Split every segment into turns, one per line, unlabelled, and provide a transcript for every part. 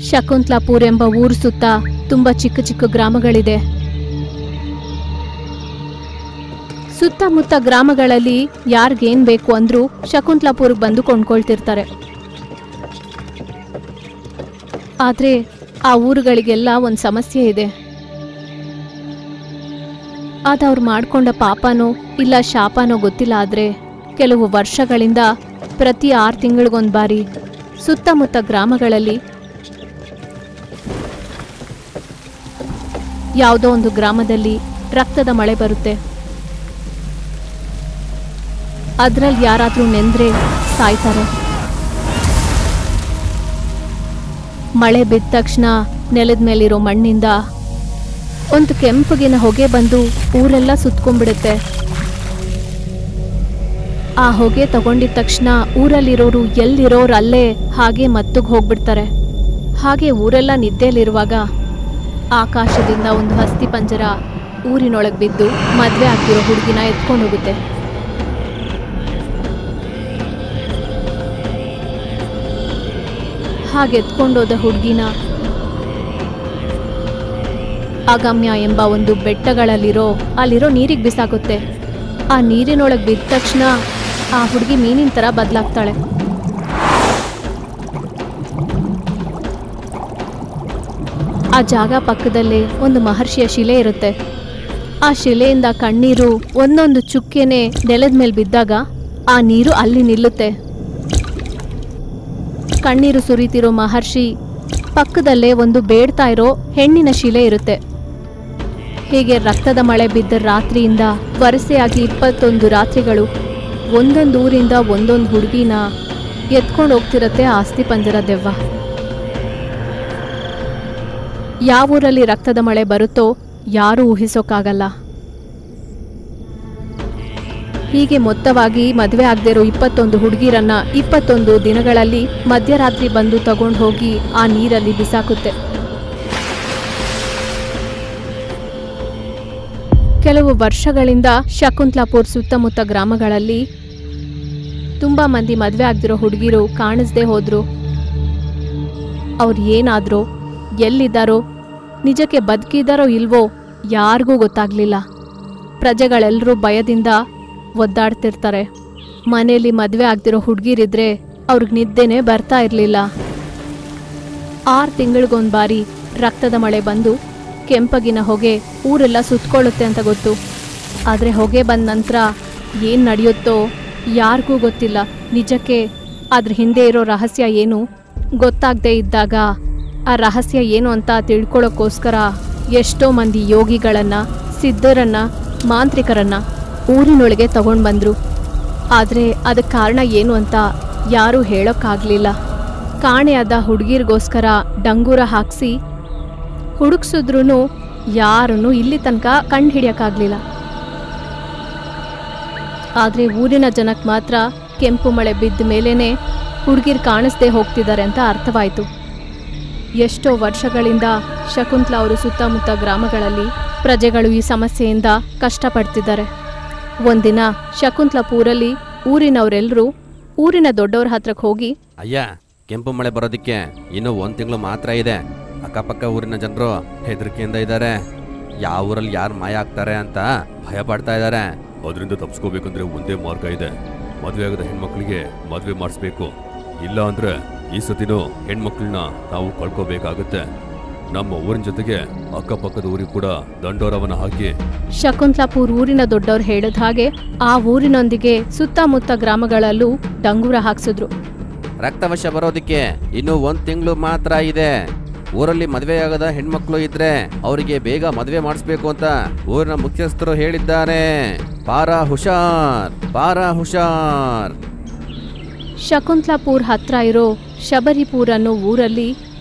ಶಕುಂತಲಾಪುರ್ ಎಂಬ ಊರು ಸುತ್ತ ತುಂಬಾ ಚಿಕ್ಕ ಚಿಕ್ಕ ಗ್ರಾಮಗಳಿದೆ. ಸುತ್ತಮುತ್ತ ಗ್ರಾಮಗಳಲ್ಲಿ ಯಾರಿಗೇನ್ ಬೇಕು ಅಂದ್ರೂ ಶಕುಂತಲಾಪುರ್ಗೆ ಬಂದು ಕೊಂಡ್ಕೊಳ್ತಿರ್ತಾರೆ. ಆದ್ರೆ ಆ ಊರುಗಳಿಗೆಲ್ಲ ಒಂದು ಸಮಸ್ಯೆ ಇದೆ. ಅದವ್ರು ಮಾಡ್ಕೊಂಡ ಪಾಪನೋ ಇಲ್ಲ ಶಾಪನೋ ಗೊತ್ತಿಲ್ಲ. ಆದ್ರೆ ಕೆಲವು ವರ್ಷಗಳಿಂದ ಪ್ರತಿ 6 ತಿಂಗಳಿಗೊಂದು ಬಾರಿ ಸುತ್ತಮುತ್ತ ಗ್ರಾಮಗಳಲ್ಲಿ ಯಾವುದೋ ಒಂದು ಗ್ರಾಮದಲ್ಲಿ ರಕ್ತದ ಮಳೆ ಬರುತ್ತೆ. ಅದ್ರಲ್ಲಿ ಯಾರಾದ್ರೂ ನೆಂದ್ರೆ ಸಾಯ್ತಾರೆ. ಮಳೆ ಬಿದ್ದ ತಕ್ಷಣ ನೆಲದ ಮೇಲಿರೋ ಮಣ್ಣಿಂದ ಒಂದು ಕೆಂಪಗಿನ ಹೊಗೆ ಬಂದು ಊರೆಲ್ಲ ಸುತ್ಕೊಂಡ್ಬಿಡುತ್ತೆ. ಆ ಹೊಗೆ ತಗೊಂಡಿದ ತಕ್ಷಣ ಊರಲ್ಲಿರೋರು ಎಲ್ಲಿರೋರು ಅಲ್ಲೇ ಹಾಗೆ ಮತ್ತಗ್ ಹೋಗ್ಬಿಡ್ತಾರೆ. ಹಾಗೆ ಊರೆಲ್ಲ ನಿದ್ದೆಯಲ್ಲಿರುವಾಗ ಆಕಾಶದಿಂದ ಒಂದು ಹಸ್ತಿ ಪಂಜರ ಊರಿನೊಳಗೆ ಬಿದ್ದು ಮದ್ವೆ ಆಗ್ತಿರೋ ಹುಡುಗಿನ ಎತ್ಕೊಂಡು ಹೋಗುತ್ತೆ. ಹಾಗೆ ಎತ್ಕೊಂಡೋದ ಹುಡುಗಿನ ಅಗಮ್ಯ ಎಂಬ ಒಂದು ಬೆಟ್ಟಗಳಲ್ಲಿರೋ ನೀರಿಗೆ ಬಿಸಾಗುತ್ತೆ. ಆ ನೀರಿನೊಳಗೆ ಬಿದ್ದ ತಕ್ಷಣ ಆ ಹುಡುಗಿ ಮೀನಿನ ಥರ ಬದಲಾಗ್ತಾಳೆ. ಆ ಜಾಗ ಪಕ್ಕದಲ್ಲೇ ಒಂದು ಮಹರ್ಷಿಯ ಶಿಲೆ ಇರುತ್ತೆ. ಆ ಶಿಲೆಯಿಂದ ಕಣ್ಣೀರು ಒಂದೊಂದು ಚುಕ್ಕೆನೆ ನೆಲದ ಮೇಲೆ ಬಿದ್ದಾಗ ಆ ನೀರು ಅಲ್ಲಿ ನಿಲ್ಲುತ್ತೆ. ಕಣ್ಣೀರು ಸುರಿತಿರೋ ಮಹರ್ಷಿ ಪಕ್ಕದಲ್ಲೇ ಒಂದು ಬೇಡ್ತಾ ಇರೋ ಹೆಣ್ಣಿನ ಶಿಲೆ ಇರುತ್ತೆ. ಹೀಗೆ ರಕ್ತದ ಮಳೆ ಬಿದ್ದ ರಾತ್ರಿಯಿಂದ ವರಸೆಯಾಗಿ 21 ರಾತ್ರಿಗಳು ಒಂದೊಂದು ಊರಿಂದ ಒಂದೊಂದು ಹುಡುಗಿನ ಎತ್ಕೊಂಡು ಹೋಗ್ತಿರತ್ತೆ ಆ ಅಸ್ಥಿ ಪಂಜರ ದೆವ್ವ. ಯಾವ ಊರಲ್ಲಿ ರಕ್ತದ ಮಳೆ ಬರುತ್ತೋ ಯಾರೂ ಊಹಿಸೋಕ್ಕಾಗಲ್ಲ. ಹೀಗೆ ಮೊತ್ತವಾಗಿ ಮದುವೆ ಆಗದಿರೋ 21 ಹುಡುಗಿರನ್ನ 21 ದಿನಗಳಲ್ಲಿ ಮಧ್ಯರಾತ್ರಿ ಬಂದು ತಗೊಂಡು ಹೋಗಿ ಆ ನೀರಲ್ಲಿ ಬಿಸಾಕುತ್ತೆ. ಕೆಲವು ವರ್ಷಗಳಿಂದ ಶಕುಂತಲಾಪುರ್ ಸುತ್ತಮುತ್ತ ಗ್ರಾಮಗಳಲ್ಲಿ ತುಂಬಾ ಮಂದಿ ಮದುವೆ ಆಗದಿರೋ ಹುಡುಗಿರು ಕಾಣಿಸ್ದೇ ಹೋದ್ರು. ಅವ್ರು ಏನಾದ್ರೋ, ಎಲ್ಲಿದ್ದಾರೋ, ನಿಜಕ್ಕೆ ಬದುಕಿದಾರೋ ಇಲ್ವೋ ಯಾರಿಗೂ ಗೊತ್ತಾಗ್ಲಿಲ್ಲ. ಪ್ರಜೆಗಳೆಲ್ಲರೂ ಭಯದಿಂದ ಒದ್ದಾಡ್ತಿರ್ತಾರೆ. ಮನೆಯಲ್ಲಿ ಮದುವೆ ಆಗ್ದಿರೋ ಹುಡುಗಿರಿದ್ರೆ ಅವ್ರಿಗೆ ನಿದ್ದೆನೇ ಬರ್ತಾ ಇರಲಿಲ್ಲ. 6 ತಿಂಗಳಿಗೊಂದು ಬಾರಿ ರಕ್ತದ ಮಳೆ ಬಂದು ಕೆಂಪಗಿನ ಹೊಗೆ ಊರೆಲ್ಲ ಸುತ್ಕೊಳ್ಳುತ್ತೆ ಅಂತ ಗೊತ್ತು. ಆದರೆ ಹೊಗೆ ಬಂದ ನಂತರ ಏನು ನಡೆಯುತ್ತೋ ಯಾರಿಗೂ ಗೊತ್ತಿಲ್ಲ. ನಿಜಕ್ಕೆ ಅದ್ರ ಹಿಂದೆ ಇರೋ ರಹಸ್ಯ ಏನು ಗೊತ್ತಾಗದೇ ಇದ್ದಾಗ ಆ ರಹಸ್ಯ ಏನು ಅಂತ ತಿಳ್ಕೊಳ್ಳೋಕ್ಕೋಸ್ಕರ ಎಷ್ಟೋ ಮಂದಿ ಯೋಗಿಗಳನ್ನು, ಸಿದ್ಧರನ್ನು, ಮಾಂತ್ರಿಕರನ್ನು ಊರಿನೊಳಗೆ ತಗೊಂಡು ಬಂದರು. ಆದರೆ ಅದಕ್ಕೆ ಕಾರಣ ಏನು ಅಂತ ಯಾರೂ ಹೇಳೋಕ್ಕಾಗಲಿಲ್ಲ. ಕಾಣೆಯಾದ ಹುಡುಗಿರಿಗೋಸ್ಕರ ಡಂಗೂರ ಹಾಕಿಸಿ ಹುಡುಕ್ಸಿದ್ರೂ ಯಾರನ್ನೂ ಇಲ್ಲಿ ತನಕ ಕಂಡು ಹಿಡಿಯೋಕ್ಕಾಗಲಿಲ್ಲ. ಆದರೆ ಊರಿನ ಜನಕ್ಕೆ ಮಾತ್ರ ಕೆಂಪು ಮಳೆ ಬಿದ್ದ ಮೇಲೇ ಹುಡುಗಿರು ಕಾಣಿಸ್ದೇ ಹೋಗ್ತಿದ್ದಾರೆ ಅಂತ ಅರ್ಥವಾಯಿತು. ಎಷ್ಟೋ ವರ್ಷಗಳಿಂದ ಶಕುಂತಲಾ ಅವರು ಸುತ್ತಮುತ್ತ ಗ್ರಾಮಗಳಲ್ಲಿ ಪ್ರಜೆಗಳು ಈ ಸಮಸ್ಯೆಯಿಂದ ಕಷ್ಟಪಡ್ತಿದ್ದಾರೆ. ಒಂದಿನ ಶಕುಂತಲಾಪುರಲ್ಲಿ ಊರಿನವರೆಲ್ಲರೂ ಊರಿನ ದೊಡ್ಡವ್ರ ಹತ್ರಕ್ಕೆ ಹೋಗಿ,
ಅಯ್ಯ, ಕೆಂಪು ಮಳೆ ಬರೋದಕ್ಕೆ ಇನ್ನೂ 1 ತಿಂಗಳು ಮಾತ್ರ ಇದೆ. ಅಕ್ಕಪಕ್ಕ ಊರಿನ ಜನರು ಹೆದರಿಕೆಯಿಂದ ಇದ್ದಾರೆ. ಯಾವ ಊರಲ್ಲಿ ಯಾರು ಮಾಯ ಆಗ್ತಾರೆ ಅಂತ ಭಯ ಪಡ್ತಾ ಇದ್ದಾರೆ. ಅದರಿಂದ ತಪ್ಪಿಸ್ಕೋಬೇಕಂದ್ರೆ ಒಂದೇ ಮಾರ್ಗ ಇದೆ. ಮದುವೆ ಆಗದ ಹೆಣ್ಮಕ್ಳಿಗೆ ಮದುವೆ ಮಾಡಿಸ್ಬೇಕು. ಇಲ್ಲ ಅಂದ್ರೆ ಈ ಸತಿನೂ ಹೆಣ್ಮಕ್ಳನ್ನ ನಾವು ಕಳ್ಕೋಬೇಕಾಗುತ್ತೆ. ನಮ್ಮ ಊರಿನ ಜೊತೆಗೆ ಅಕ್ಕಪಕ್ಕದ ಊರಿಗೆ ಕೂಡ ದಂಡೋರವನ್ನ ಹಾಕಿ.
ಶಕುಂತಲಾಪುರ್ ಊರಿನ ದೊಡ್ಡವ್ರು ಹೇಳಿದ ಹಾಗೆ ಆ ಊರಿನೊಂದಿಗೆ ಸುತ್ತಮುತ್ತ ಗ್ರಾಮಗಳಲ್ಲೂ ಡಂಗೂರ ಹಾಕ್ಸಿದ್ರು.
ರಕ್ತವಶ ಬರೋದಕ್ಕೆ ಇನ್ನೂ 1 ತಿಂಗಳು ಮಾತ್ರ ಇದೆ. ಊರಲ್ಲಿ ಮದುವೆಯಾಗದ ಹೆಣ್ಮಕ್ಳು ಇದ್ರೆ ಅವರಿಗೆ ಬೇಗ ಮದುವೆ ಮಾಡಿಸ್ಬೇಕು ಅಂತ ಊರಿನ ಮುಖ್ಯಸ್ಥರು ಹೇಳಿದ್ದಾರೆ. ಪಾರಾ ಹುಷಾರ್, ಪಾರಾ ಹುಷಾರ್.
ಶಕುಂತಲಾಪುರ್ ಹತ್ರ ಇರೋ ಶಬರಿಪುರ್ ಅನ್ನೋ ಊರಲ್ಲಿ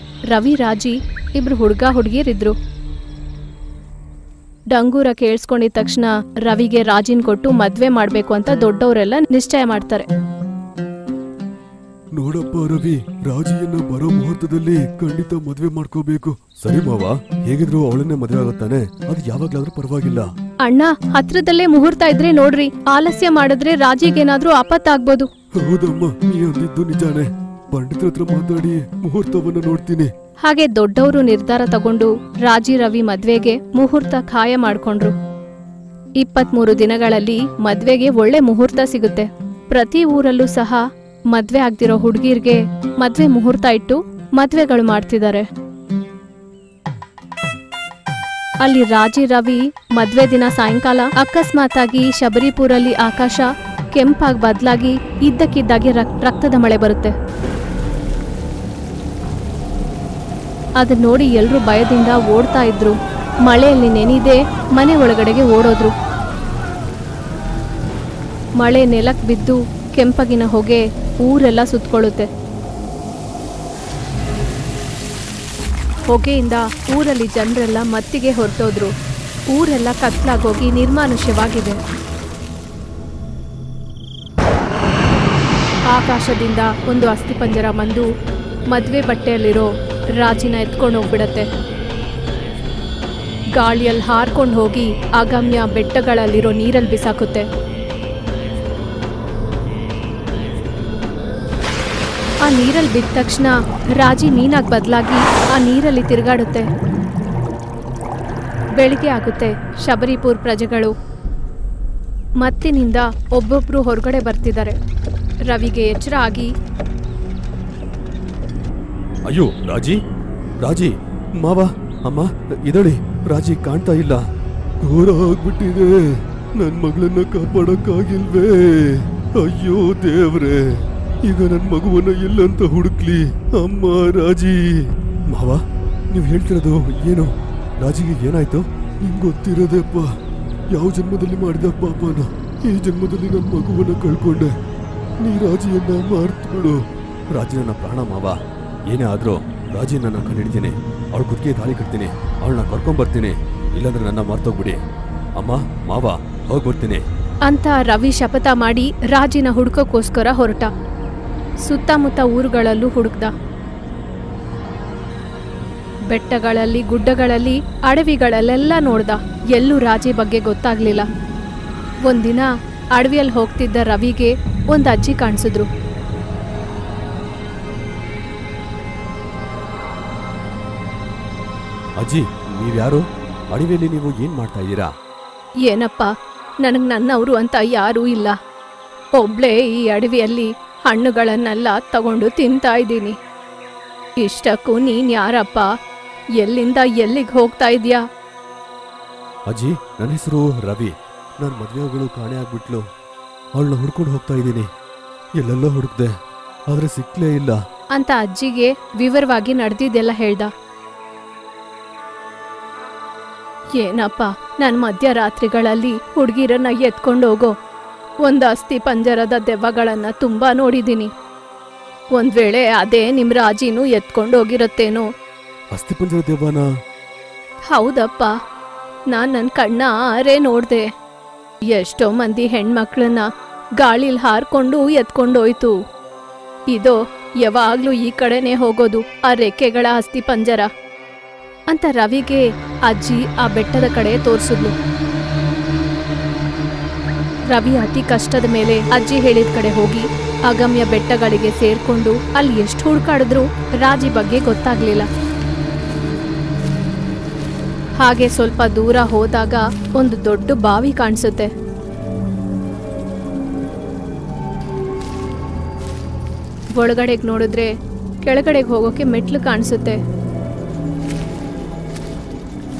ರವಿ, ರಾಜಿ ಇಬ್ರು ಹುಡುಗಿಯರಿದ್ರು. ಡಂಗೂರ ಕೇಳಿಸ್ಕೊಂಡಿದ ತಕ್ಷಣ ರವಿಗೆ ರಾಜಿನ್ ಕೊಟ್ಟು ಮದ್ವೆ ಮಾಡ್ಬೇಕು ಅಂತ ದೊಡ್ಡವರೆಲ್ಲ ನಿಶ್ಚಯ ಮಾಡ್ತಾರೆ.
ನೋಡಪ್ಪ ರವಿ, ರಾಜಿಯನ್ನ ಬರೋ ಮುಹೂರ್ತದಲ್ಲಿ ಖಂಡಿತ ಮದ್ವೆ ಮಾಡ್ಕೋಬೇಕು. ಸರಿ ಮಾವ, ಹೇಗಿದ್ರು ಅವಳನ್ನೇ ಮದ್ವೆ ಆಗತ್ತಾನೆ, ಅದು ಯಾವಾಗ್ಲಾದ್ರೂ ಪರವಾಗಿಲ್ಲ.
ಅಣ್ಣ, ಹತ್ರದಲ್ಲೇ ಮುಹೂರ್ತ ಇದ್ರೆ ನೋಡ್ರಿ, ಆಲಸ್ಯ ಮಾಡಿದ್ರೆ ರಾಜಿಗೇನಾದ್ರೂ ಆಪತ್ತಾಗ್ಬೋದು.
ಹೌದಮ್ಮ, ನೀ ಅಂದಿದ್ದು ನಿಜಾನೆ. ಪಂಡಿತರ ಹತ್ರ ಮಾತಾಡಿ ಮುಹೂರ್ತವನ್ನ ನೋಡ್ತೀನಿ.
ಹಾಗೆ ದೊಡ್ಡವರು ನಿರ್ಧಾರ ತಗೊಂಡು ರಾಜಿ ರವಿ ಮದ್ವೆಗೆ ಮುಹೂರ್ತ ಖಾಯ ಮಾಡ್ಕೊಂಡ್ರು. 23 ದಿನಗಳಲ್ಲಿ ಮದ್ವೆಗೆ ಒಳ್ಳೆ ಮುಹೂರ್ತ ಸಿಗುತ್ತೆ. ಪ್ರತಿ ಊರಲ್ಲೂ ಸಹ ಮದ್ವೆ ಆಗ್ದಿರೋ ಹುಡುಗಿರ್ಗೆ ಮದ್ವೆ ಮುಹೂರ್ತ ಇಟ್ಟು ಮದ್ವೆಗಳು ಮಾಡ್ತಿದ್ದಾರೆ. ಅಲ್ಲಿ ರಾಜಿ ರವಿ ಮದ್ವೆ ದಿನ ಸಾಯಂಕಾಲ ಅಕಸ್ಮಾತಾಗಿ ಶಬರಿಪುರಲ್ಲಿ ಆಕಾಶ ಕೆಂಪಾಗಿ ಬದಲಾಗಿ ಇದ್ದಕ್ಕಿದ್ದಾಗೆ ರಕ್ತದ ಮಳೆ ಬರುತ್ತೆ. ಅದನ್ನ ನೋಡಿ ಎಲ್ರೂ ಭಯದಿಂದ ಓಡ್ತಾ ಇದ್ರು. ಮಳೆಯಲ್ಲಿ ನೆನೆದೇ ಮನೆ ಒಳಗಡೆಗೆ ಓಡೋದ್ರು. ಮಳೆ ನೆಲಕ್ಕೆ ಬಿದ್ದು ಕೆಂಪಗಿನ ಹೊಗೆ ಊರೆಲ್ಲ ಸುತ್ತಕೊಳ್ಳುತ್ತೆ. ಹೊಗೆಯಿಂದ ಊರಲ್ಲಿ ಜನರೆಲ್ಲ ಮತ್ತಿಗೆ ಹೊರಟೋದ್ರು. ಊರೆಲ್ಲ ಕತ್ಲಾಗೋಗಿ ನಿರ್ಮಾನುಷ್ಯವಾಗಿದೆ. ಆಕಾಶದಿಂದ ಒಂದು ಅಸ್ಥಿಪಂಜರ ಬಂದು ಮದ್ವೆ ಬಟ್ಟೆಯಲ್ಲಿರೋ ರಾಜಿನ ಎತ್ಕೊಂಡು ಹೋಗ್ಬಿಡತ್ತೆ. ಗಾಳಿಯಲ್ಲಿ ಹಾರ್ಕೊಂಡು ಹೋಗಿ ಅಗಮ್ಯ ಬೆಟ್ಟಗಳಲ್ಲಿರೋ ನೀರಲ್ಲಿ ಬಿಸಾಕುತ್ತೆ. ಆ ನೀರಲ್ಲಿ ಬಿದ್ದ ತಕ್ಷಣ ರಾಜಿ ಮೀನಾಗಿ ಬದಲಾಗಿ ಆ ನೀರಲ್ಲಿ ತಿರುಗಾಡುತ್ತೆ. ಬೆಳಿಗ್ಗೆ ಆಗುತ್ತೆ. ಶಬರಿಪುರ್ ಪ್ರಜೆಗಳು ಮತ್ತಿನಿಂದ ಒಬ್ಬೊಬ್ರು ಹೊರಗಡೆ ಬರ್ತಿದ್ದಾರೆ. ರವಿಗೆ ಎಚ್ಚರ ಆಗಿ,
ಅಯ್ಯೋ ರಾಜಿ ಮಾವ ಅಮ್ಮ ಇದಳಿ, ರಾಜಿ ಕಾಣ್ತಾ ಇಲ್ಲ, ಘೋರ ಆಗ್ಬಿಟ್ಟಿದೆ, ನನ್ ಮಗಳನ್ನ ಕಾಪಾಡಕ್ಕಾಗಿಲ್ವೇ, ಅಯ್ಯೋ ದೇವ್ರೆ, ಈಗ ನನ್ ಮಗುವನ್ನ ಎಲ್ಲಂತ ಹುಡುಕ್ಲಿ, ಅಮ್ಮ ರಾಜಿ. ಮಾವ ನೀವ್ ಹೇಳ್ತಿರೋದು ಏನು? ರಾಜಿಗೆ ಏನಾಯ್ತು? ನಿಂಗೆ ಗೊತ್ತಿರೋದಪ್ಪ, ಯಾವ ಜನ್ಮದಲ್ಲಿ ಮಾಡಿದ ಪಾಪನ ಈ ಜನ್ಮದಲ್ಲಿ ನನ್ ಮಗುವನ್ನ ಕಳ್ಕೊಂಡೆ. ನೀ ರಾಜಿಯನ್ನ ಮಾರ್ತು ಬಿಡು. ರಾಜಿ ನನ್ನ ಪ್ರಾಣ ಮಾವ, ಏನೇ ಆದ್ರೂ ರಾಜಿ ನನ್ನ ಕಂಡಿಡ್ತೀನಿ, ಅವಳ ಕುತ್ತಿಗೆ ದಾಳಿ ಕಟ್ತೀನಿ, ಅವಳನ್ನ ಕರ್ಕೊಂಡ್ಬರ್ತೀನಿ, ಇಲ್ಲಾಂದ್ರೆ ನನ್ನ ಮರ್ತೋಗ್ಬಿಡಿ. ಅಮ್ಮ ಮಾವ ಹೋಗ್ಬರ್ತೀನಿ
ಅಂತ ರವಿ ಶಪಥ ಮಾಡಿ ರಾಜಿನ ಹುಡ್ಕೋಕ್ಕೋಸ್ಕರ ಹೊರಟ. ಸುತ್ತಮುತ್ತ ಊರುಗಳಲ್ಲೂ ಹುಡುಕ್ದ. ಬೆಟ್ಟಗಳಲ್ಲಿ, ಗುಡ್ಡಗಳಲ್ಲಿ, ಅಡವಿಗಳಲ್ಲೆಲ್ಲ ನೋಡ್ದ. ಎಲ್ಲೂ ರಾಜಿ ಬಗ್ಗೆ ಗೊತ್ತಾಗ್ಲಿಲ್ಲ. ಒಂದಿನ ಅಡವಿಯಲ್ಲಿ ಹೋಗ್ತಿದ್ದ ರವಿಗೆ ಒಂದು ಅಜ್ಜಿ ಕಾಣಿಸಿದ್ರು.
ಅಜ್ಜಿ ನೀವ್ಯಾರು? ಅಡವಿಯಲ್ಲಿ ನೀವು ಏನ್ ಮಾಡ್ತಾ ಇದ್ದೀರಾ?
ಏನಪ್ಪ, ನನಗ್ ನನ್ನವರು ಅಂತ ಯಾರೂ ಇಲ್ಲ. ಒಬ್ಳೇ ಈ ಅಡವಿಯಲ್ಲಿ ಹಣ್ಣುಗಳನ್ನೆಲ್ಲ ತಗೊಂಡು ತಿಂತಾ ಇದ್ದೀನಿ. ಇಷ್ಟಕ್ಕೂ ನೀನ್ ಯಾರಪ್ಪ? ಎಲ್ಲಿಂದ ಎಲ್ಲಿಗೆ ಹೋಗ್ತಾ ಇದೀಯಾ?
ಅಜ್ಜಿ ನನ್ನ ಹೆಸರು ರವಿ. ನನ್ನ ಮದುವೆಗಳು ಕಾಣೆ ಆಗ್ಬಿಟ್ಲು. ಅವಳನ್ನ ಹುಡ್ಕೊಂಡು ಹೋಗ್ತಾ ಇದ್ದೀನಿ. ಎಲ್ಲೆಲ್ಲ ಹುಡುಕ್ದೆ, ಆದ್ರೆ ಸಿಕ್ಲೇ ಇಲ್ಲ
ಅಂತ ಅಜ್ಜಿಗೆ ವಿವರವಾಗಿ ನಡೆದಿದ್ದೆಲ್ಲ ಹೇಳ್ದ. ಏನಪ್ಪ, ನನ್ ಮಧ್ಯರಾತ್ರಿಗಳಲ್ಲಿ ಹುಡುಗಿರನ್ನ ಎತ್ಕೊಂಡೋಗೋ ಒಂದು ಅಸ್ಥಿ ಪಂಜರದ ದೆವ್ವಗಳನ್ನ ತುಂಬಾ ನೋಡಿದ್ದೀನಿ. ಒಂದ್ ವೇಳೆ ಅದೇ ನಿಮ್ ರಾಜಿನೂ ಎತ್ಕೊಂಡೋಗಿರತ್ತೇನೋ.
ಅಸ್ಥಿ ಪಂಜರ ದೆವ್ವನ?
ಹೌದಪ್ಪ, ನಾನ್ ನನ್ ಕಣ್ಣಾರೆ ನೋಡ್ದೆ. ಎಷ್ಟೋ ಮಂದಿ ಹೆಣ್ಮಕ್ಳನ್ನ ಗಾಳಿಲ್ ಹಾರ್ಕೊಂಡು ಎತ್ಕೊಂಡೋಯ್ತು. ಇದೋ ಯಾವಾಗ್ಲೂ ಈ ಕಡೆನೆ ಹೋಗೋದು ಆ ರೆಕ್ಕೆಗಳ ಅಸ್ಥಿ ಪಂಜರ ಅಂತ ರವಿಗೆ ಅಜ್ಜಿ ಆ ಬೆಟ್ಟದ ಕಡೆ ತೋರ್ಸಿದ್ಲು. ರವಿ ಅತಿ ಕಷ್ಟದ ಮೇಲೆ ಅಜ್ಜಿ ಹೇಳಿದ ಕಡೆ ಹೋಗಿ ಅಗಮ್ಯ ಬೆಟ್ಟಗಳಿಗೆ ಸೇರ್ಕೊಂಡು ಅಲ್ಲಿ ಎಷ್ಟು ಹುಡುಕಾಡಿದ್ರು ರಾಜಿ ಬಗ್ಗೆ ಗೊತ್ತಾಗ್ಲಿಲ್ಲ. ಹಾಗೆ ಸ್ವಲ್ಪ ದೂರ ಹೋದಾಗ ಒಂದು ದೊಡ್ಡ ಬಾವಿ ಕಾಣಿಸುತ್ತೆ. ಒಳಗಡೆಗೆ ನೋಡಿದ್ರೆ ಕೆಳಗಡೆಗೆ ಹೋಗೋಕೆ ಮೆಟ್ಲು ಕಾಣಿಸುತ್ತೆ.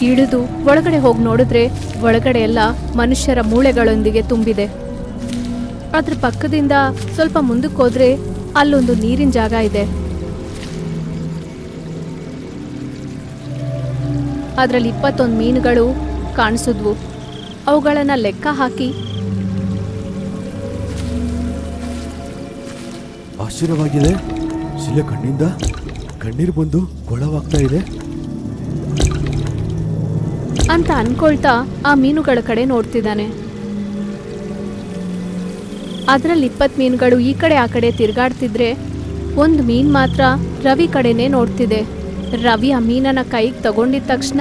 ಇಳಿದು ಒಳಗಡೆ ಹೋಗಿ ನೋಡಿದ್ರೆ ಒಳಗಡೆ ಎಲ್ಲ ಮನುಷ್ಯರ ಮೂಳೆಗಳೊಂದಿಗೆ ತುಂಬಿದೆ. ಅದ್ರ ಪಕ್ಕದಿಂದ ಸ್ವಲ್ಪ ಮುಂದಕ್ಕೆ ಹೋದ್ರೆ ಅಲ್ಲೊಂದು ನೀರಿನ ಜಾಗ ಇದೆ. ಅದರಲ್ಲಿ 21 ಮೀನುಗಳು ಕಾಣಿಸಿದ್ವು. ಅವುಗಳನ್ನ ಲೆಕ್ಕ ಹಾಕಿ
ಆಶ್ಚರ್ಯವಾಗಿದೆ. ಶಿಲೆ ಕಣ್ಣಿಂದ ಕಣ್ಣೀರು ಬಂದು ಕೊಳವಾಗ್ತಾ ಇದೆ
ಅಂತ ಅನ್ಕೊಳ್ತಾ ಆ ಮೀನುಗಳ ಕಡೆ ನೋಡ್ತಿದ್ದಾನೆ. ಅದರಲ್ಲಿ 20 ಮೀನುಗಳು ಈ ಕಡೆ ಆ ಕಡೆ ತಿರ್ಗಾಡ್ತಿದ್ರೆ ಒಂದು ಮೀನ್ ಮಾತ್ರ ರವಿ ಕಡೆನೆ ನೋಡ್ತಿದೆ. ರವಿ ಆ ಮೀನನ್ನ ಕೈಗೆ ತಗೊಂಡಿದ ತಕ್ಷಣ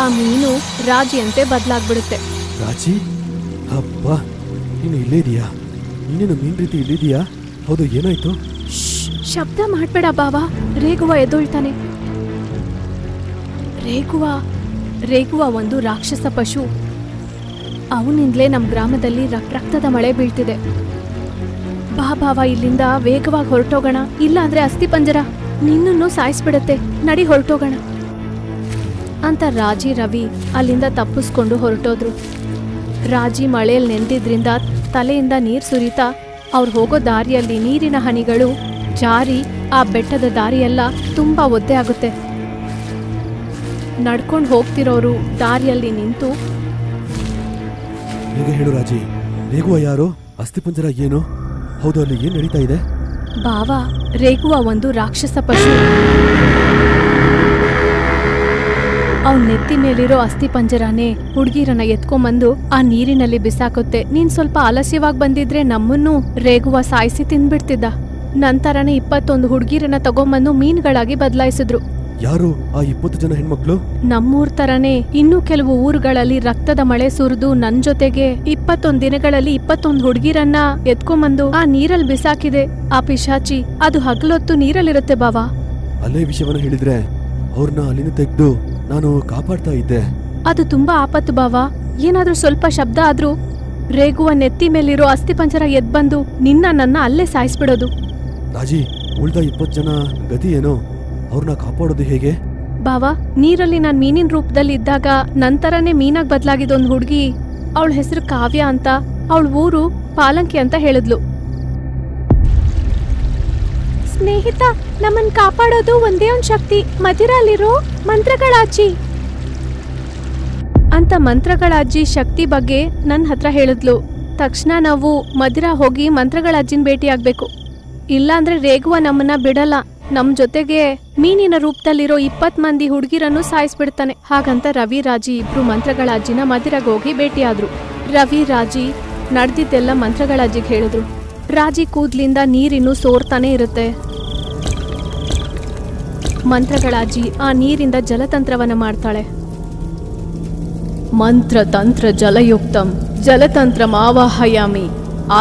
ಆ ಮೀನು ರಾಜಿಯಂತೆ ಬದಲಾಗ್ಬಿಡುತ್ತೆ.
ರಾಜಿ, ಹಬ್ಬ, ನೀನು ಇಲ್ಲೇ ಇದೀಯಾ? ನೀನೇನು ಮೀನ್ ರೀತಿ ಇಲ್ಲಿದೀಯಾ? ಹೌದು, ಏನಾಯ್ತು?
ಶಬ್ದ ಮಾಡ್ಬೇಡ ಬಾವಾ, ರೇಗುವ ಎದ್ದೊಳ್ತಾನೆ. ರೇಗುವ ಒಂದು ರಾಕ್ಷಸ ಪಶು. ಅವನಿಂದಲೇ ನಮ್ಮ ಗ್ರಾಮದಲ್ಲಿ ರಕ್ತದ ಮಳೆ ಬೀಳ್ತಿದೆ. ಬಾ ಬಾವಾ, ಇಲ್ಲಿಂದ ವೇಗವಾಗಿ ಹೊರಟೋಗೋಣ, ಇಲ್ಲ ಅಂದ್ರೆ ಅಸ್ಥಿಪಂಜರ ನಿನ್ನನ್ನು ಸಾಯಿಸ್ಬಿಡತ್ತೆ. ನಡಿ ಹೊರಟೋಗೋಣ ಅಂತ ರಾಜಿ ರವಿ ಅಲ್ಲಿಂದ ತಪ್ಪಿಸ್ಕೊಂಡು ಹೊರಟೋದ್ರು. ರಾಜಿ ಮಳೆಯಲ್ಲಿ ನೆಂದಿದ್ರಿಂದ ತಲೆಯಿಂದ ನೀರು ಸುರಿತಾ ಅವ್ರು ಹೋಗೋ ದಾರಿಯಲ್ಲಿ ನೀರಿನ ಹನಿಗಳು ಜಾರಿ ಆ ಬೆಟ್ಟದ ದಾರಿಯೆಲ್ಲ ತುಂಬಾ ಒದ್ದೆ ಆಗುತ್ತೆ. ನಡ್ಕೊಂಡು ಹೋಗ್ತಿರೋರು ದಾರಿಯಲ್ಲಿ ನಿಂತು,
ಈಗ ಹೇಳು ರಾಜಿ, ರೇಗುವ ಯಾರು? ಅಸ್ಥಿಪಂಜರ ಏನು? ಹೌದು, ಅಲ್ಲಿ ಏನ್ ನಡೀತಾ ಇದೆ?
ಬಾವಾ, ರೇಗುವ ಒಂದು ರಾಕ್ಷಸ ಪಶು. ಅವ್ನ ನೆತ್ತಿ ಮೇಲಿರೋ ಅಸ್ಥಿಪಂಜರನೇ ಹುಡುಗಿರನ್ನ ಎತ್ಕೊಂಬಂದು ಆ ನೀರಿನಲ್ಲಿ ಬಿಸಾಕುತ್ತೆ. ನೀನ್ ಸ್ವಲ್ಪ ಆಲಸ್ಯವಾಗಿ ಬಂದಿದ್ರೆ ನಮ್ಮನ್ನು ರೇಗುವ ಸಾಯಿಸಿ ತಿಂದ್ಬಿಡ್ತಿದ್ದ. ನಂತರನೇ 21 ಹುಡುಗಿರನ್ನ ತಗೊಂಬಂದು ಮೀನುಗಳಾಗಿ ಬದಲಾಯಿಸಿದ್ರು.
ಯಾರು ಆ 20 ಜನ ಹೆಣ್ಮಕ್ಳು?
ನಮ್ಮೂರ್ ತರನೇ ಇನ್ನೂ ಕೆಲವು ಊರುಗಳಲ್ಲಿ ರಕ್ತದ ಮಳೆ ಸುರಿದು ನನ್ ಜೊತೆಗೆ 21 ದಿನಗಳಲ್ಲಿ 21 ಹುಡುಗಿರನ್ನ ಎತ್ಕೊಂಬಂದು ಆ ನೀರಲ್ಲಿ ಬಿಸಾಕಿದೆ. ಆ ಪಿಶಾಚಿ ಅದು ಹಗಲೊತ್ತು ನೀರಲ್ಲಿರುತ್ತೆ ಬಾವಾ.
ಅಲ್ಲೇ ವಿಷಯವನ್ನ ಹೇಳಿದ್ರೆ ಅವ್ರನ್ನ ಅಲ್ಲಿಂದ ತೆಗೆದು ನಾನು ಕಾಪಾಡ್ತಾ ಇದ್ದೆ.
ಅದು ತುಂಬಾ ಆಪತ್ತು ಬಾವಾ. ಏನಾದ್ರೂ ಸ್ವಲ್ಪ ಶಬ್ದ ಆದ್ರೂ ರೇಗುವ ನೆತ್ತಿ ಮೇಲಿರೋ ಅಸ್ಥಿಪಂಜರ ಎದ್ಬಂದು ನನ್ನ ಅಲ್ಲೇ ಸಾಯಿಸ್ಬಿಡೋದು.
ರಾಜಿ, ಉಳ್ದ 20 ಜನ ಗತಿ ಏನೋ? ಅವ್ರನ್ನ ಕಾಪಾಡೋದು ಹೇಗೆ?
ಬಾವಾ, ನೀರಲ್ಲಿ ನಾನ್ ಮೀನಿನ ರೂಪದಲ್ಲಿ ಇದ್ದಾಗ ನಂತರನೇ ಮೀನಾಗ್ ಬದಲಾಗಿದ್ದೊಂದು ಹುಡುಗಿ, ಅವಳ ಹೆಸರು ಕಾವ್ಯ ಅಂತ, ಅವಳ ಊರು ಪಾಲಂಕಿ ಅಂತ ಹೇಳಿದ್ಲು. ಸ್ನೇಹಿತ, ನಮ್ಮನ್ ಕಾಪಾಡೋದು ಒಂದೇ ಒಂದ್ ಶಕ್ತಿ, ಮದಿರಲ್ಲಿರೋ ಮಂತ್ರಗಳಾಜಿ ಅಂತ. ಮಂತ್ರಗಳಾಜಿ ಶಕ್ತಿ ಬಗ್ಗೆ ನನ್ನ ಹತ್ರ ಹೇಳಿದ್ಲು. ತಕ್ಷಣ ನಾವು ಮದಿರ ಹೋಗಿ ಮಂತ್ರಗಳಾಜಿನ ಭೇಟಿ ಆಗ್ಬೇಕು, ಇಲ್ಲಾಂದ್ರೆ ರೇಗುವ ನಮ್ಮನ್ನ ಬಿಡಲ್ಲ. ನಮ್ ಜೊತೆಗೆ ಮೀನಿನ ರೂಪದಲ್ಲಿರೋ 20 ಮಂದಿ ಹುಡುಗಿರನ್ನು ಸಾಯಿಸ್ಬಿಡ್ತಾನೆ. ಹಾಗಂತ ರವಿ ರಾಜಿ ಇಬ್ರು ಮಂತ್ರಗಳಾಜಿನ ಮದಿರಗೋಗಿ ಭೇಟಿಯಾದ್ರು. ರವಿ ರಾಜಿ ನಡೆದಿದ್ದೆಲ್ಲ ಮಂತ್ರಗಳಾಜಿಗೆ ಹೇಳಿದ್ರು. ರಾಜಿ ಕೂದ್ಲಿಂದ ನೀರಿನ್ನು ಸೋರ್ತಾನೆ ಇರುತ್ತೆ. ಮಂತ್ರಗಳಾಜಿ ಆ ನೀರಿಂದ ಜಲತಂತ್ರವನ್ನ ಮಾಡ್ತಾಳೆ. ಮಂತ್ರ ತಂತ್ರ ಜಲಯುಕ್ತಂ ಜಲತಂತ್ರಂ ಆವಾಹಯಾಮಿ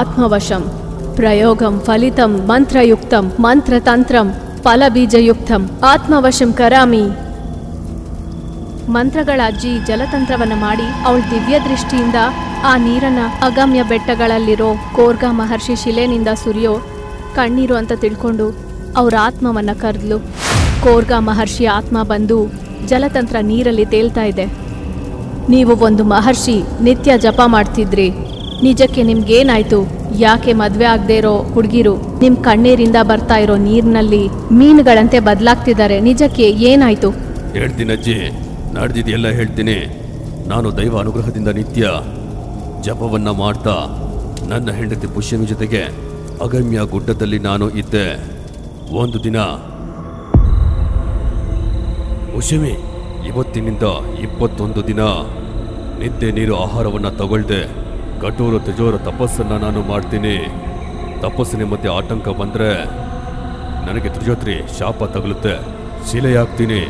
ಆತ್ಮವಶಂ ಪ್ರಯೋಗಂ ಫಲಿತಂ ಮಂತ್ರಯುಕ್ತಂ ಮಂತ್ರತಂತ್ರಂ ಫಲಬೀಜಯುಕ್ತಂ ಆತ್ಮವಶಂ ಕರಾಮಿ. ಮಂತ್ರಗಳಾಜಿ ಜಲತಂತ್ರವನ್ನ ಮಾಡಿ ಅವಳ ದಿವ್ಯ ದೃಷ್ಟಿಯಿಂದ ಆ ನೀರನ್ನ ಅಗಮ್ಯ ಬೆಟ್ಟಗಳಲ್ಲಿರೋ ಕೋರ್ಗಾ ಮಹರ್ಷಿ ಶಿಲೆನಿಂದ ಸುರಿಯೋ ಕಣ್ಣೀರು ಅಂತ ತಿಳ್ಕೊಂಡು ಅವ್ರ ಆತ್ಮವನ್ನ ಕರೆದ್ಲು. ಕೋರ್ಗಾ ಮಹರ್ಷಿ ಆತ್ಮ ಬಂದು ಜಲತಂತ್ರ ನೀರಲ್ಲಿ ತೇಲ್ತಾ ಇದೆ. ನೀವು ಒಂದು ಮಹರ್ಷಿ, ನಿತ್ಯ ಜಪ ಮಾಡ್ತಿದ್ರಿ, ನಿಜಕ್ಕೆ ನಿಮ್ಗೇನಾಯ್ತು? ಯಾಕೆ ಮದ್ವೆ ಆಗದೆ ಇರೋ ಹುಡುಗಿರು ನಿಮ್ ಕಣ್ಣೀರಿಂದ ಬರ್ತಾ ಇರೋ ನೀರಿನಲ್ಲಿ ಮೀನುಗಳಂತೆ ಬದಲಾಗ್ತಿದ್ದಾರೆ? ನಿಜಕ್ಕೆ ಏನಾಯ್ತು?
ಹೇಳ್ತೀನಿ ಅಜ್ಜಿ, ನಡೆದಿದೆಲ್ಲ ಹೇಳ್ತೀನಿ. ನಾನು ದೈವ ಅನುಗ್ರಹದಿಂದ ನಿತ್ಯ ಜಪವನ್ನ ಮಾಡ್ತಾ ನನ್ನ ಹೆಂಡತಿ ಪುಷ್ಯಮಿ ಜೊತೆಗೆ ಅಗಮ್ಯ ಗುಡ್ಡದಲ್ಲಿ ನಾನು ಇದ್ದೆ. ಒಂದು ದಿನ ಪುಷ್ಯಮಿ, ಇವತ್ತಿನಿಂದ 21 ದಿನ ನಿದ್ದೆ ನೀರು ಆಹಾರವನ್ನ ತಗೊಳ್ದೆ ಕಠೋರ ತಜೋರ ತಪಸ್ಸನ್ನ ನಾನು ಮಾಡ್ತೀನಿ. ತಪಸ್ಸಿನ ಮಧ್ಯೆ ಆತಂಕ ಬಂದ್ರೆ ನನಗೆ ತ್ರಿಜೋತ್ರಿ ಶಾಪ ತಗಲುತ್ತೆ, ಶಿಲೆಯಾಗ್ತೀನಿ.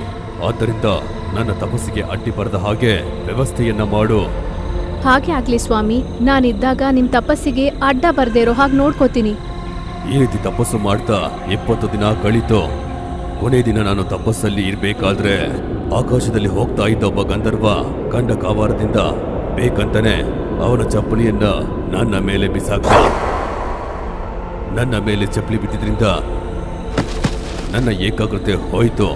ಆದ್ದರಿಂದ ನನ್ನ ತಪಸ್ಸಿಗೆ ಅಡ್ಡಿ ಬರದ ಹಾಗೆ ವ್ಯವಸ್ಥೆಯನ್ನ ಮಾಡು.
ಹಾಗೆ ಆಗ್ಲಿ ಸ್ವಾಮಿ, ನಾನಿದ್ದಾಗ ನಿಮ್ ತಪಸ್ಸಿಗೆ ಅಡ್ಡ ಬರ್ದೇ ಇರೋ ಹಾಗೆ ನೋಡ್ಕೋತೀನಿ.
ಈ ರೀತಿ ತಪಸ್ಸು ಮಾಡ್ತಾ 20 ದಿನ ಕಳೀತು. ಕೊನೆ ದಿನ ನಾನು ತಪಸ್ಸಲ್ಲಿ ಇರ್ಬೇಕಾದ್ರೆ ಆಕಾಶದಲ್ಲಿ ಹೋಗ್ತಾ ಇದ್ದ ಒಬ್ಬ ಗಂಧರ್ವ ಕಂಡ ಕಾವಾರದಿಂದ ಬೇಕಂತಾನೆ ಅವನ ಚಪ್ಪಲಿಯನ್ನ ನನ್ನ ಮೇಲೆ ಬಿಸಾಕ. ನನ್ನ ಮೇಲೆ ಚಪ್ಪಲಿ ಬಿದ್ದಿದ್ರಿಂದ ನನ್ನ ಏಕಾಗ್ರತೆ ಹೋಯ್ತು,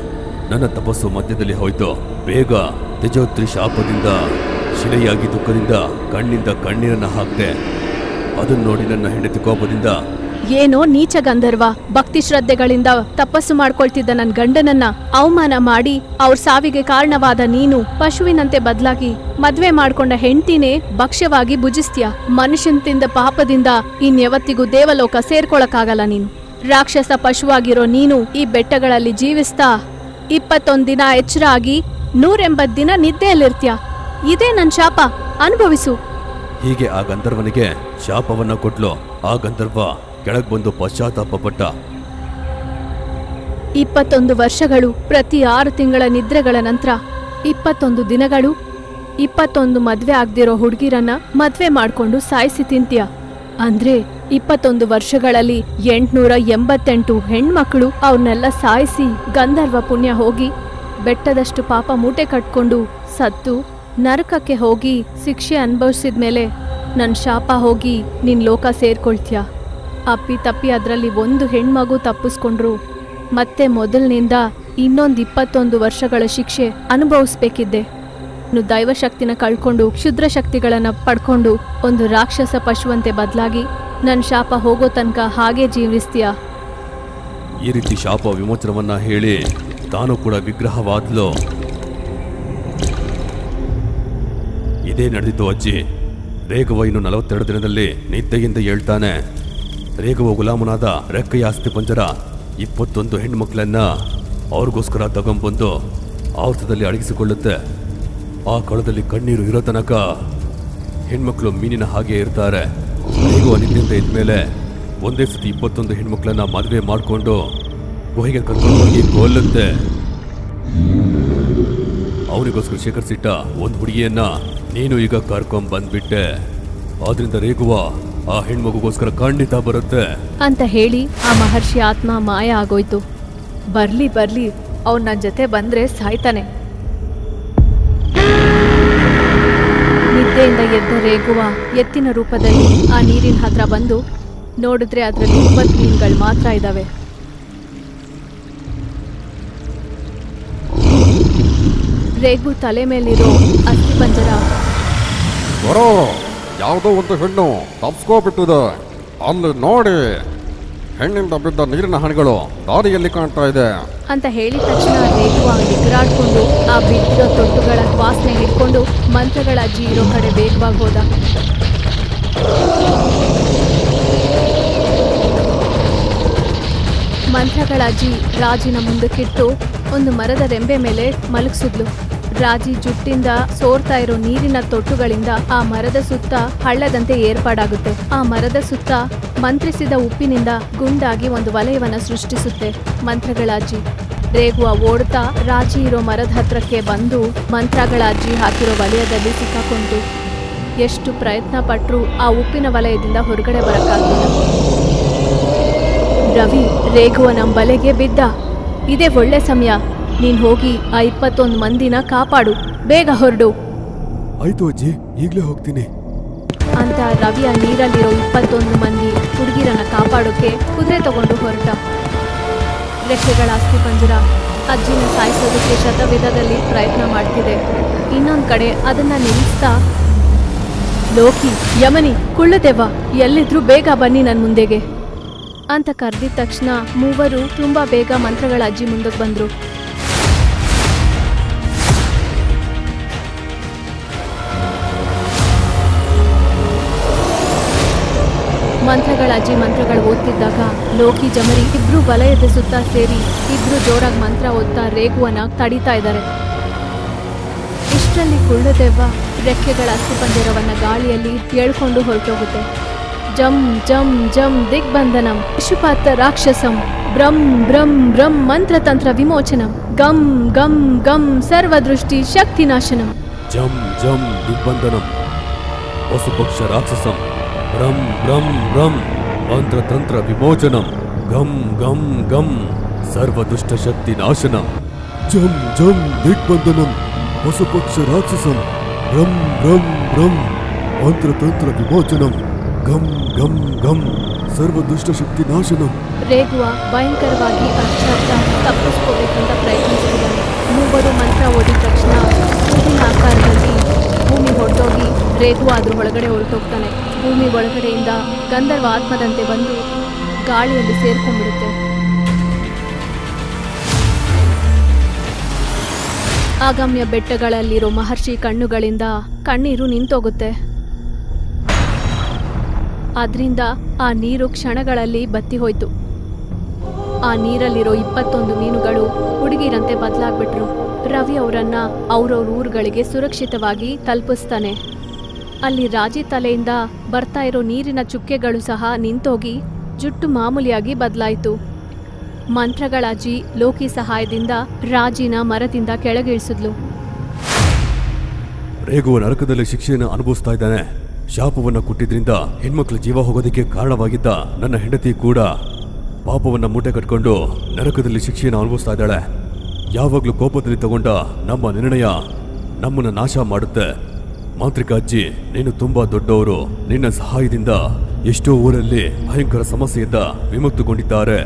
ನನ್ನ ತಪಸ್ಸು ಮಧ್ಯದಲ್ಲಿ ಹೋಯ್ತು. ಬೇಗ ತೇಜೋತ್ರಿ ಶಾಪದಿಂದ ಶಿಲೆಯಾಗಿ ದುಃಖದಿಂದ ಕಣ್ಣಿಂದ ಕಣ್ಣೀರನ್ನ ಹಾಕ್ತೆ. ಅದನ್ನ ನೋಡಿ ನನ್ನ ಹೆಂಡತಿ ಕೋಪದಿಂದ,
ಏನೋ ನೀಚ ಗಂಧರ್ವ, ಭಕ್ತಿ ಶ್ರದ್ಧೆಗಳಿಂದ ತಪಸ್ಸು ಮಾಡ್ಕೊಳ್ತಿದ್ದ ನನ್ ಗಂಡನನ್ನ ಅವಮಾನ ಮಾಡಿ ಅವ್ರ ಸಾವಿಗೆ ಕಾರಣವಾದ ನೀನು ಪಶುವಿನಂತೆ ಬದಲಾಗಿ ಮದ್ವೆ ಮಾಡ್ಕೊಂಡ ಹೆಂಡ್ತಿನೇ ಭಕ್ಷ್ಯವಾಗಿ ಭುಜಿಸ್ತೀಯ. ಮನುಷ್ಯಂತಿಂದ ಪಾಪದಿಂದ ಇನ್ಯಾವತ್ತಿಗೂ ದೇವಲೋಕ ಸೇರ್ಕೊಳಕ್ಕಾಗಲ್ಲ. ನೀನು ರಾಕ್ಷಸ ಪಶುವಾಗಿರೋ ನೀನು ಈ ಬೆಟ್ಟಗಳಲ್ಲಿ ಜೀವಿಸ್ತಾ 21 ದಿನ ಎಚ್ಚರ ಆಗಿ 180 ದಿನ ನಿದ್ದೆಯಲ್ಲಿರ್ತೀಯ. ಇದೇ ನನ್ ಶಾಪ, ಅನುಭವಿಸು.
ಹೀಗೆ ಆ ಗಂಧರ್ವನಿಗೆ ಶಾಪವನ್ನ ಕೊಟ್ಲು. ಆ ಗಂಧರ್ವ ಕೆಳಗ್ ಬಂದು ಪಶ್ಚಾತ್ತಾಪ ಪಟ್ಟ.
21 ವರ್ಷಗಳು, ಪ್ರತಿ 6 ತಿಂಗಳ ನಿದ್ರೆಗಳ ನಂತರ 21 ದಿನಗಳು, 21 ಮದ್ವೆ ಆಗ್ದಿರೋ ಹುಡುಗಿರನ್ನ ಮದ್ವೆ ಮಾಡ್ಕೊಂಡು ಸಾಯಿಸಿ ತಿಂತೀಯ. ಅಂದ್ರೆ 21 ವರ್ಷಗಳಲ್ಲಿ 888 ಹೆಣ್ಮಕ್ಳು ಅವ್ರನ್ನೆಲ್ಲ ಸಾಯಿಸಿ ಗಂಧರ್ವ ಪುಣ್ಯ ಹೋಗಿ ಬೆಟ್ಟದಷ್ಟು ಪಾಪ ಮೂಟೆ ಕಟ್ಕೊಂಡು ಸತ್ತು ನರಕಕ್ಕೆ ಹೋಗಿ ಶಿಕ್ಷೆ ಅನುಭವಿಸಿದ್ಮೇಲೆ ನನ್ನ ಶಾಪ ಹೋಗಿ ನಿನ್ ಲೋಕ ಸೇರ್ಕೊಳ್ತೀಯ. ಅಪ್ಪಿ ತಪ್ಪಿ ಅದರಲ್ಲಿ ಒಂದು ಹೆಣ್ಮಗು ತಪ್ಪಿಸ್ಕೊಂಡ್ರು ಮತ್ತೆ ಮೊದಲಿನಿಂದ ಇನ್ನೊಂದು 21 ವರ್ಷಗಳ ಶಿಕ್ಷೆ ಅನುಭವಿಸ್ಬೇಕಿದ್ದೆ. ನೀನು ದೈವಶಕ್ತಿನ ಕಳ್ಕೊಂಡು ಕ್ಷುದ್ರ ಶಕ್ತಿಗಳನ್ನ ಪಡ್ಕೊಂಡು ಒಂದು ರಾಕ್ಷಸ ಪಶುವಂತೆ ಬದಲಾಗಿ ನನ್ನ ಶಾಪ ಹೋಗೋ ತನಕ ಹಾಗೆ ಜೀವಿಸ್ತೀಯ.
ಈ ರೀತಿ ಶಾಪ ವಿಮೋಚನವನ್ನ ಹೇಳಿ ತಾನು ಕೂಡ ವಿಗ್ರಹವಾದ್ಲು. ಇದೇ ನಡೆದಿತ್ತು ಅಜ್ಜಿ. ರೇಘವ ಇನ್ನು 42 ದಿನದಲ್ಲಿ ನಿದ್ದೆಯಿಂದ ಹೇಳ್ತಾನೆ. ರೇಘವ ಗುಲಾಮನಾದ ರೆಕ್ಕೆಯ ಆಸ್ತಿ ಪಂಜರ 21 ಹೆಣ್ಮಕ್ಳನ್ನ ಅವ್ರಿಗೋಸ್ಕರ ತಗೊಂಬಂದು ಆವರ್ತದಲ್ಲಿ ಅಡಗಿಸಿಕೊಳ್ಳುತ್ತೆ. ಆ ಕೊಳದಲ್ಲಿ ಕಣ್ಣೀರು ಇರೋ ತನಕ ಹೆಣ್ಮಕ್ಳು ಮೀನಿನ ಹಾಗೆ ಇರ್ತಾರೆ. ರೇಘವ ನಿದ್ದೆಯಿಂದ ಇದ್ಮೇಲೆ ಒಂದೇ ಸತಿ 21 ಹೆಣ್ಮಕ್ಳನ್ನ ಮದುವೆ ಮಾಡಿಕೊಂಡು ಗುಹೆಗೆ ಕರ್ಕೊಂಡು ಹೋಗಿ ಕೊಲ್ಲುತ್ತೆ. ಅವನಿಗೋಸ್ಕರ ಶೇಖರಿಸಿಟ್ಟ ಒಂದು ಹುಡುಗಿಯನ್ನ ನೀನು ಈಗ ಕರ್ಕೊಂಡ್ ಬಂದ್ಬಿಟ್ಟೆ. ಆದ್ರಿಂದ ರೇಘವ ಆ ಹೆಣ್ಮಗುಗೋಸ್ಕರ ಖಂಡಿತ ಬರುತ್ತೆ
ಅಂತ ಹೇಳಿ ಆ ಮಹರ್ಷಿ ಆತ್ಮ ಮಾಯ ಆಗೋಯ್ತು. ಬರ್ಲಿ ಅವ್ನು ನನ್ನ ಜೊತೆ ಬಂದ್ರೆ ಸಾಯ್ತಾನೆ. ನಿದ್ದೆಯಿಂದ ಎದ್ದ ರೇಘವ ಎತ್ತಿನ ರೂಪದಲ್ಲಿ ಆ ನೀರಿನ ಹತ್ರ ಬಂದು ನೋಡಿದ್ರೆ ಅದರಲ್ಲಿ 20 ಮೀನುಗಳು ಮಾತ್ರ ಇದ್ದಾವೆ. ರೇಘು ತಲೆ ಮೇಲಿರೋ ಅಸ್ಥಿ ಪಂಜರ
ಬರೋ ಯಾವುದೋ ಒಂದು ಹೆಣ್ಣು ತಪ್ಸ್ಕೋಬಿಟ್ಟಿದೆ, ಅಲ್ಲಿ ನೋಡಿ ಹೆಣ್ಣಿಂದ ಬಿದ್ದ ನೀರಿನ ಹನಿಗಳು ದಾರಿಯಲ್ಲಿ ಕಾಣ್ತಾ ಇದೆ
ಅಂತ ಹೇಳಿದ ತಕ್ಷಣ ರೇಘು ಎಗರಾಡ್ಕೊಂಡು ಆ ಬಿದ್ದಿರೋ ತೊಟ್ಟುಗಳ ವಾಸನೆ ಹಿಡ್ಕೊಂಡು ಮಂತ್ರಗಳ ಅಜ್ಜಿ ಇರೋ ಕಡೆ ವೇಗವಾಗಿ ಹೋದ. ಮಂತ್ರಗಳ ಅಜ್ಜಿ ರಾಜಿನ ಮುಂದಕ್ಕಿಟ್ಟು ಒಂದು ಮರದ ರೆಂಬೆ ಮೇಲೆ ಮಲಗಿಸಿದ್ಲು. ರಾಜಿ ಜುಟ್ಟಿಂದ ಸೋರ್ತಾ ಇರೋ ನೀರಿನ ತೊಟ್ಟುಗಳಿಂದ ಆ ಮರದ ಸುತ್ತ ಹಳ್ಳದಂತೆ ಏರ್ಪಾಡಾಗುತ್ತೆ. ಆ ಮರದ ಸುತ್ತ ಮಂತ್ರಿಸಿದ ಉಪ್ಪಿನಿಂದ ಗುಂಡಾಗಿ ಒಂದು ವಲಯವನ್ನ ಸೃಷ್ಟಿಸುತ್ತೆ ಮಂತ್ರಗಳ ಅಜ್ಜಿ. ರೇಘುವ ಓಡ್ತಾ ರಾಜಿ ಇರೋ ಮರದ ಹತ್ರಕ್ಕೆ ಬಂದು ಮಂತ್ರಗಳ ಅಜ್ಜಿ ಹಾಕಿರೋ ವಲಯದಲ್ಲಿ ಸಿಕ್ಕಾಕೊಂತು. ಎಷ್ಟು ಪ್ರಯತ್ನ ಪಟ್ರೂ ಆ ಉಪ್ಪಿನ ವಲಯದಿಂದ ಹೊರಗಡೆ ಬರಕ್ಕಾಗಲಿಲ್ಲ. ರವಿ ರೇಘುವ ನಮ್ಮ ಬಲೆಗೆ ಬಿದ್ದ. ಇದೇ ಒಳ್ಳೆ ಸಮಯ, ನೀನ್ ಹೋಗಿ ಆ 21 ಮಂದಿನ ಕಾಪಾಡು, ಬೇಗ ಹೊರಡು.
ಆಯ್ತು ಅಜ್ಜಿ, ಈಗ್ಲೇ ಹೋಗ್ತೀನಿ
ಅಂತ ರವಿ ಆ ನೀರಲ್ಲಿರೋ 21 ಮಂದಿ ಹುಡುಗಿರನ್ನ ಕಾಪಾಡೋಕೆ ಕುದುರೆ ತಗೊಂಡು ಹೊರಟ. ರೆಕ್ಕೆಗಳ ಅಸ್ಥಿ ಪಂಜರ ಅಜ್ಜಿನ ಸಾಯಿಸೋದಕ್ಕೆ ಶತವಿಧದಲ್ಲಿ ಪ್ರಯತ್ನ ಮಾಡ್ತಿದೆ. ಇನ್ನೊಂದ್ ಕಡೆ ಅದನ್ನ ನಿಲ್ಲಿಸ್ತಾ ಲೋಕಿ, ಯಮನಿ, ಕುಳ್ಳದೆವ್ವ ಎಲ್ಲಿದ್ರು ಬೇಗ ಬನ್ನಿ ನನ್ ಮುಂದೆಗೆ ಅಂತ ಕರೆದಿದ ತಕ್ಷಣ ಮೂವರು ತುಂಬಾ ಬೇಗ ಮಂತ್ರಗಳ ಅಜ್ಜಿ ಮುಂದಕ್ಕೆ ಬಂದ್ರು. ಮಂತ್ರಗಳ ಅಜ್ಜಿ ಮಂತ್ರಗಳು ಓದ್ತಿದ್ದಾಗ ಲೋಕಿ ಜಮರಿ ಇಬ್ರು ವಲಯದ ಸುತ್ತ ಸೇರಿ ಇಬ್ರು ಜೋರಾಗಿ ಮಂತ್ರ ಓದ್ತಾ ರೇಘುವನ ತಡೀತಾ ಇದ್ದಾರೆ. ಇಷ್ಟರಲ್ಲಿ ಕುಳ್ಳದೆವ್ವ ರೆಕ್ಕೆಗಳ ಅಸ್ಥಿಪಂಜರವನ್ನ ಗಾಳಿಯಲ್ಲಿ ಎಳ್ಕೊಂಡು ಹೊರಟೋಗುತ್ತೆ. ಜಂ ಜಂ ಜಂ ದಿಗ್ಬಂಧನಂ ಪಶುಪಾತ ರಾಕ್ಷಸಂ ಬ್ರಂ ಬ್ರಂ ಬ್ರಂ ಮಂತ್ರತಂತ್ರ ವಿಮೋಚನಂ ಗಂ ಗಂ ಗಂ ಸರ್ವದೃಷ್ಟಿ ಶಕ್ತಿನಾಶನಂ.
ಜಂ ಜಂ ದಿಗ್ಬಂಧನಂ ಪಶುಪಕ್ಷ ರಾಕ್ಷಸಂ ಬ್ರಂ ಬ್ರಂ ಬ್ರಂ ಮಂತ್ರತಂತ್ರ ವಿಮೋಚನಂ ಗಂ ಗಂ ಗಂ ಸರ್ವದುಷ್ಟ ಶಕ್ತಿ ನಾಶನಂ. ಜಂ ಜಂ ದಿಗ್ಬಂಧನಂ ಪಶುಪಕ್ಷ ರಾಕ್ಷಸಂ ಬ್ರಂ ಬ್ರಂ ಬ್ರಂ ಮಂತ್ರತಂತ್ರ ವಿಮೋಚನಂ ಗಂ ಗಂ ಗಂ ಸರ್ವದುಷ್ಟ ಶಕ್ತಿ ನಾಶನಂ.
ರೇಘುವ ಭಯಂಕರವಾಗಿ ಅರ್ಥ ತಪ್ಪಿಸ್ಕೋಬೇಕಂತ ಪ್ರಯತ್ನಿಸಿದ್ದಾನೆ. ಮೂವರು ಮಂತ್ರ ಓದಿದ ತಕ್ಷಣ ಹೂವಿನ ಆಕಾರದಲ್ಲಿ ಭೂಮಿ ಹೊರಟೋಗಿ ರೇಘುವ ಅದ್ರ ಒಳಗಡೆ ಹೊರಟೋಗ್ತಾನೆ. ಭೂಮಿ ಒಳಗಡೆಯಿಂದ ಗಂಧರ್ವ ಆತ್ಮದಂತೆ ಬಂದು ಗಾಳಿಯಲ್ಲಿ ಸೇರ್ಕೊಂಡ್ಬಿಡುತ್ತೆ. ಆಗಮ್ಯ ಬೆಟ್ಟಗಳಲ್ಲಿರೋ ಮಹರ್ಷಿ ಕಣ್ಣುಗಳಿಂದ ಕಣ್ಣೀರು ನಿಂತೋಗುತ್ತೆ. ಆದ್ರಿಂದ ಆ ನೀರು ಕ್ಷಣಗಳಲ್ಲಿ ಬತ್ತಿ ಹೋಯ್ತು. ಆ ನೀರಲ್ಲಿರೋ 21 ಮೀನುಗಳು ಹುಡುಗಿರಂತೆ ಬದಲಾಗ್ಬಿಟ್ರು. ರವಿ ಅವರನ್ನ ಅವ್ರವ್ರ ಊರುಗಳಿಗೆ ಸುರಕ್ಷಿತವಾಗಿ ತಲುಪಿಸ್ತಾನೆ. ಅಲ್ಲಿ ರಾಜಿ ತಲೆಯಿಂದ ಬರ್ತಾ ಇರೋ ನೀರಿನ ಚುಕ್ಕೆಗಳು ಸಹ ನಿಂತೋಗಿ ಜುಟ್ಟು ಮಾಮೂಲಿಯಾಗಿ ಬದಲಾಯಿತು. ಮಂತ್ರಗಳ ಅಜ್ಜಿ ಲೋಕಿ ಸಹಾಯದಿಂದ ರಾಜಿನ ಮರದಿಂದ ಕೆಳಗಿಳಿಸಿದ್ಲು.
ರೇಘುವ ನರಕದಲ್ಲಿ ಶಿಕ್ಷೆಯನ್ನು ಅನುಭವಿಸ್ತಾ ಇದ್ದಾನೆ. ಶಾಪವನ್ನ ಕೊಟ್ಟಿದ್ರಿಂದ ಹೆಣ್ಮಕ್ಳ ಜೀವ ಹೋಗೋದಕ್ಕೆ ಕಾರಣವಾಗಿದ್ದ ನನ್ನ ಹೆಂಡತಿ ಕೂಡ ಪಾಪವನ್ನ ಮೂಟೆ ಕಟ್ಕೊಂಡು ನರಕದಲ್ಲಿ ಶಿಕ್ಷೆಯನ್ನು ಅನುಭವಿಸ್ತಾ ಇದ್ದಾಳೆ. ಯಾವಾಗ್ಲೂ ಕೋಪದಲ್ಲಿ ತಗೊಂಡ ನಮ್ಮ ನಿರ್ಣಯ ನಮ್ಮನ್ನ ನಾಶ ಮಾಡುತ್ತೆ. ಮಾಂತ್ರಿಕ ಅಜ್ಜಿ, ನೀನು ತುಂಬಾ ದೊಡ್ಡವರು. ನಿನ್ನ ಸಹಾಯದಿಂದ ಎಷ್ಟೋ ಊರಲ್ಲಿ ಭಯಂಕರ ಸಮಸ್ಯೆಯಿಂದ ವಿಮುಕ್ತಗೊಂಡಿದ್ದಾರೆ.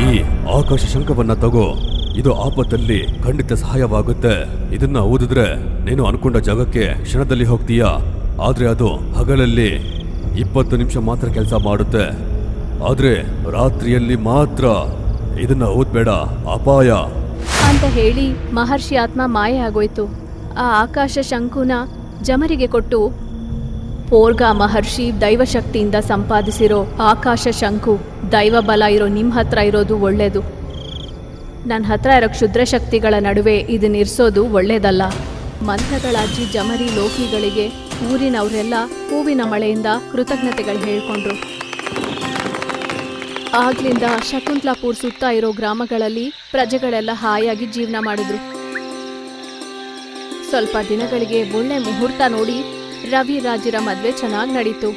ಈ ಆಕಾಶ ಶಂಖವನ್ನ ತಗೋ, ಇದು ಆಪತ್ತಲ್ಲಿ ಖಂಡಿತ ಸಹಾಯವಾಗುತ್ತೆ. ಇದನ್ನ ಓದಿದ್ರೆ ನೀನು ಅನ್ಕೊಂಡ ಜಾಗಕ್ಕೆ ಕ್ಷಣದಲ್ಲಿ ಹೋಗ್ತೀಯಾ. ಆದ್ರೆ ಅದು ಹಗಲಲ್ಲಿ 20 ನಿಮಿಷ ಮಾತ್ರ ಕೆಲಸ ಮಾಡುತ್ತೆ. ಆದ್ರೆ ರಾತ್ರಿಯಲ್ಲಿ ಮಾತ್ರ. ಇದನ್ನ ಓದ್ಬೇಡ, ಅಪಾಯ
ಅಂತ ಹೇಳಿ ಮಹರ್ಷಿ ಆತ್ಮ ಮಾಯ ಆಗೋಯ್ತು. ಆ ಆಕಾಶ ಶಂಕುನ ಜಮರಿಗೆ ಕೊಟ್ಟು, ಪೋರ್ಗಾ ಮಹರ್ಷಿ ದೈವಶಕ್ತಿಯಿಂದ ಸಂಪಾದಿಸಿರೋ ಆಕಾಶ ಶಂಕು ದೈವ ಬಲ ಇರೋ ನಿಮ್ಮ ಹತ್ರ ಇರೋದು ಒಳ್ಳೇದು. ನನ್ನ ಹತ್ರ ಇರೋ ಕ್ಷುದ್ರ ಶಕ್ತಿಗಳ ನಡುವೆ ಇದನ್ನಿರ್ಸೋದು ಒಳ್ಳೇದಲ್ಲ. ಮಂತ್ರಗಳಾಜಿ ಜಮರಿ ಲೋಕಿಗಳಿಗೆ ಊರಿನವರೆಲ್ಲ ಹೂವಿನ ಮಳೆಯಿಂದ ಕೃತಜ್ಞತೆಗಳು ಹೇಳ್ಕೊಂಡ್ರು. ಆಗ್ಲಿಂದ ಶಕುಂತ್ಲಾಪುರ್ ಸುತ್ತ ಇರೋ ಗ್ರಾಮಗಳಲ್ಲಿ ಪ್ರಜೆಗಳೆಲ್ಲ ಹಾಯಾಗಿ ಜೀವನ ಮಾಡಿದ್ರು. ಸ್ವಲ್ಪ ದಿನಗಳಿಗೆ ಒಳ್ಳೆ ಮುಹೂರ್ತ ನೋಡಿ ರವಿ ರಾಜರ ಮದ್ವೆ ಚೆನ್ನಾಗಿ ನಡೀತು.